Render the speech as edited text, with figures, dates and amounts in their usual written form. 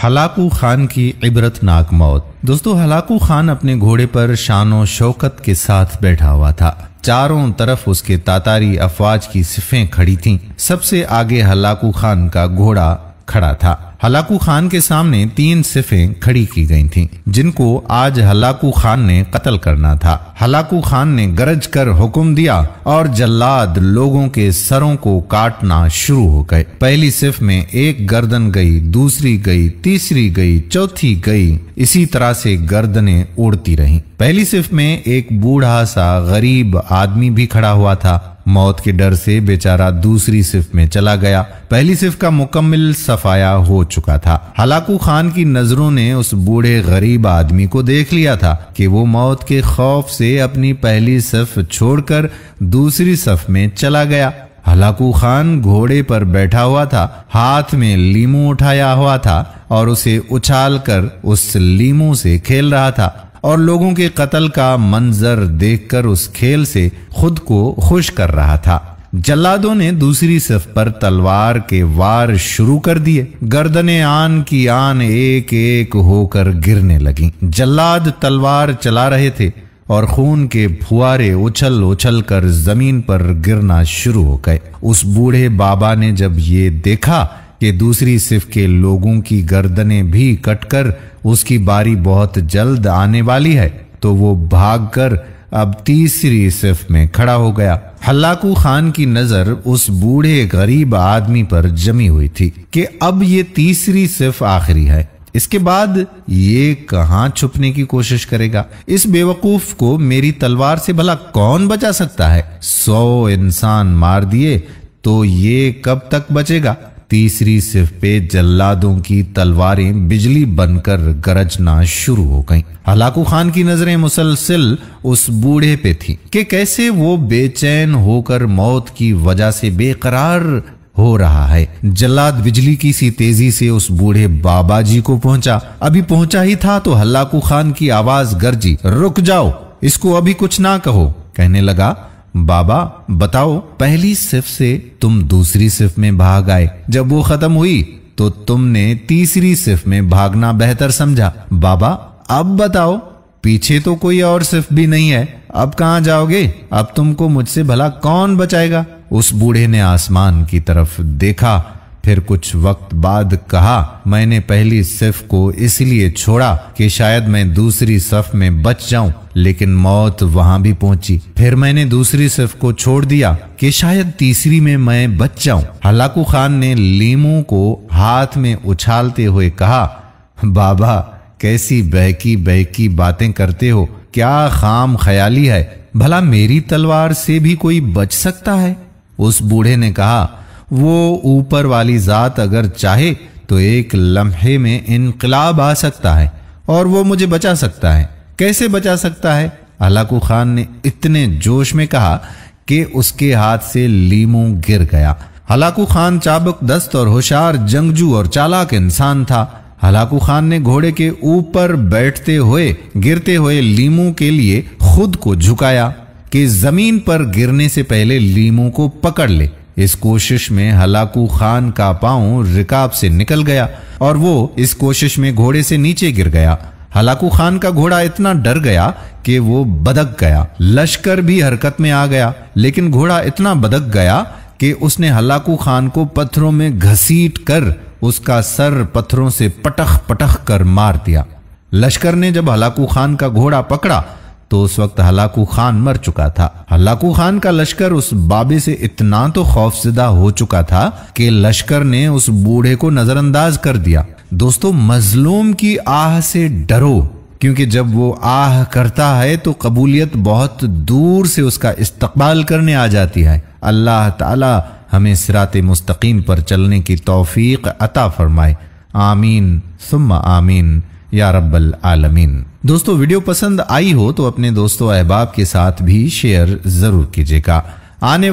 Hulagu Khan की इबरतनाक मौत। दोस्तों, हलाकू खान अपने घोड़े पर शानो शौकत के साथ बैठा हुआ था। चारों तरफ उसके तातारी अफवाज की सिफें खड़ी थीं। सबसे आगे हलाकू खान का घोड़ा खड़ा था। हलाकू खान के सामने 3 सिफें खड़ी की गई थीं, जिनको आज हलाकू खान ने कत्ल करना था। हलाकू खान ने गरज कर हुक्म दिया और जल्लाद लोगों के सरों को काटना शुरू हो गए। पहली सिफ में एक गर्दन गई, दूसरी गई, तीसरी गई, चौथी गई। इसी तरह से गर्दनें उड़ती रहीं। पहली सिफ में एक बूढ़ा सा गरीब आदमी भी खड़ा हुआ था। मौत के डर से बेचारा दूसरी सिफ में चला गया। पहली सिफ का मुकम्मल सफाया हो चुका था। हलाकू खान की नजरों ने उस बूढ़े गरीब आदमी को देख लिया था कि वो मौत के खौफ से अपनी पहली सिफ छोड़कर दूसरी सिफ में चला गया। हलाकू खान घोड़े पर बैठा हुआ था, हाथ में लीमू उठाया हुआ था और उसे उछाल कर उस लीमू से खेल रहा था और लोगों के कत्ल का मंजर देखकर उस खेल से खुद को खुश कर रहा था। जल्लादों ने दूसरी सिफ पर तलवार के वार शुरू कर दिए। गर्दनें आन की आन एक एक होकर गिरने लगीं। जल्लाद तलवार चला रहे थे और खून के फुआरे उछल उछल कर जमीन पर गिरना शुरू हो गए। उस बूढ़े बाबा ने जब ये देखा कि दूसरी सिफ के लोगों की गर्दनें भी कटकर उसकी बारी बहुत जल्द आने वाली है, तो वो भागकर अब तीसरी सिफ में खड़ा हो गया। हलाकू खान की नजर उस बूढ़े गरीब आदमी पर जमी हुई थी कि अब ये तीसरी सिफ आखिरी है। इसके बाद ये कहां छुपने की कोशिश करेगा? इस बेवकूफ को मेरी तलवार से भला कौन बचा सकता है? 100 इंसान मार दिए तो ये कब तक बचेगा? तीसरी सिफ पे जल्लादों की तलवारें बिजली बनकर गरजना शुरू हो गईं। हलाकू खान की नजरें मुसलसल उस बूढ़े पे थी कि कैसे वो बेचैन होकर मौत की वजह से बेकरार हो रहा है। जल्लाद बिजली की सी तेजी से उस बूढ़े बाबा जी को पहुंचा। अभी पहुंचा ही था तो हलाकू खान की आवाज गरजी, रुक जाओ, इसको अभी कुछ ना कहो। कहने लगा, बाबा बताओ, पहली सिफ से तुम दूसरी सिफ में भाग आए, जब वो खत्म हुई तो तुमने तीसरी सिफ में भागना बेहतर समझा। बाबा अब बताओ, पीछे तो कोई और सिफ भी नहीं है, अब कहां जाओगे? अब तुमको मुझसे भला कौन बचाएगा? उस बूढ़े ने आसमान की तरफ देखा, फिर कुछ वक्त बाद कहा, मैंने पहली सिफ को इसलिए छोड़ा कि शायद मैं दूसरी सिफ में बच जाऊं, लेकिन मौत वहां भी पहुंची। फिर मैंने दूसरी सिफ को छोड़ दिया कि शायद तीसरी में मैं बच जाऊं। हलाकू खान ने लीमू को हाथ में उछालते हुए कहा, बाबा कैसी बहकी बहकी बातें करते हो, क्या खाम ख्याली है? भला मेरी तलवार से भी कोई बच सकता है? उस बूढ़े ने कहा, वो ऊपर वाली जात अगर चाहे तो एक लम्हे में इनकलाब आ सकता है और वो मुझे बचा सकता है। कैसे बचा सकता है? हलाकू खान ने इतने जोश में कहा कि उसके हाथ से लीमू गिर गया। हलाकू खान चाबुक दस्त और होशियार जंगजू और चालाक इंसान था। हलाकू खान ने घोड़े के ऊपर बैठते हुए गिरते हुए लीमू के लिए खुद को झुकाया कि जमीन पर गिरने से पहले लीमू को पकड़ ले। इस कोशिश में हलाकू खान का पांव रिकाब से निकल गया और वो इस कोशिश में घोड़े से नीचे गिर गया। हलाकू खान का घोड़ा इतना डर गया कि वो बदक गया। लश्कर भी हरकत में आ गया, लेकिन घोड़ा इतना बदक गया कि उसने हलाकू खान को पत्थरों में घसीट कर उसका सर पत्थरों से पटख पटख कर मार दिया। लश्कर ने जब हलाकू खान का घोड़ा पकड़ा तो उस वक्त हलाकू खान मर चुका था। हलाकू खान का लश्कर उस बाबे से इतना तो खौफजदा हो चुका था कि लश्कर ने उस बूढ़े को नजरअंदाज कर दिया। दोस्तों, मजलूम की आह से डरो, क्योंकि जब वो आह करता है तो कबूलियत बहुत दूर से उसका इस्तकबाल करने आ जाती है। अल्लाह ताला हमें सिराते मुस्तकीम पर चलने की तौफीक अता फरमाए। आमीन सुम्मा आमीन या रब्बल आलमीन। दोस्तों, वीडियो पसंद आई हो तो अपने दोस्तों अहबाब के साथ भी शेयर जरूर कीजिएगा। आने